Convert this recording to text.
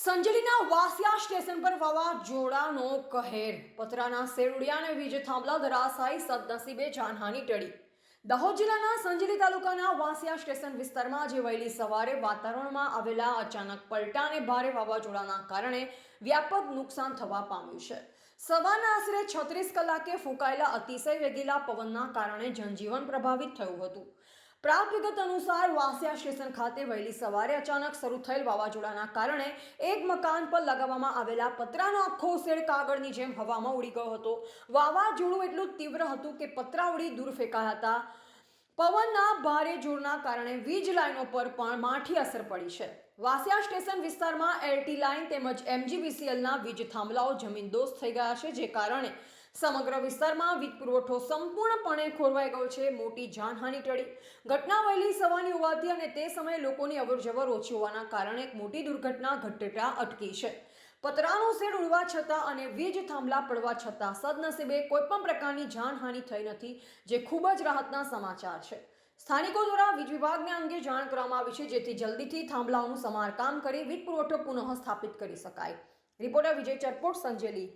સંજેલીના Vasiya station પર વાવાઝોડાનો કહેર, પતરાના shade ઉડ્યા અને વીજ થાંભલા ધરાશાયી, સદનસીબે જાનહાનિ ટળી. દાહોદ જિલ્લાના સંજેલી તાલુકાના વાસિયા સ્ટેશન વિસ્તારમાં આજે વહેલી સવારે વાતાવરણમાં આવેલા અચાનક પલટા અને ભારે વાવાઝોડાના કારણે વ્યાપક નુકસાન થવા પામ્યું છે. સવારના આશરે 36 કલાકે ફૂંકાયેલા અતિશય વેગીલા પવનના કારણે જનજીવન પ્રભાવિત થયું હતું. પ્રાપ્ત વિગત અનુસાર વાસિયા સ્ટેશન ખાતે વહેલી સવારે અચાનક શરૂ થયેલ વાવાઝોડાના કારણે એક મકાન પર લગાવવામાં આવેલા પતરાનો આખો શેડ કાગળની જેમ હવામાં ઉડી ગયો હતો. વાવાઝોડું એટલું તીવ્ર હતું કે પતરા ઉડી દૂર ફેંકાયા હતા. પવનના ભારે જોરના કારણે વીજ લાઈનો પર પણ માઠી અસર પડી છે. વાસિયા સ્ટેશન વિસ્તારમાં એલટી લાઈન તેમજ એમજીવીસીએલના વીજ થાંભલાઓ જમીનદોસ્ત થઈ ગયા છે, જે કારણે સમગ્ર વિસ્તારમાં વીજ પુરવઠો સંપૂર્ણપણે ખોરવાઈ ગયો છે. મોટી જાનહાનિ ટળી. ઘટના વહેલી સવારની હોવાથી અને તે સમયે લોકોની અવરજવર ઓછી હોવાના કારણે એક મોટી દુર્ઘટના ઘટતા અટકી છે. પતરાનો શેડ ઉડવા છતાં અને વીજ થાંભલા પડવા છતાં સદનસીબે કોઈપણ પ્રકારની જાનહાનિ થઈ નથી, જે ખૂબ જ રાહતના સમાચાર છે. સ્થાનિકો દ્વારા વીજ વિભાગને અંગે જાણ કરવામાં આવી છે, જેથી જલ્દીથી થાંભલાઓનું સમારકામ કરી વીજ પુરવઠો પુનઃ સ્થાપિત કરી શકાય. રિપોર્ટર વિજય ચરપોટ, સંજેલી.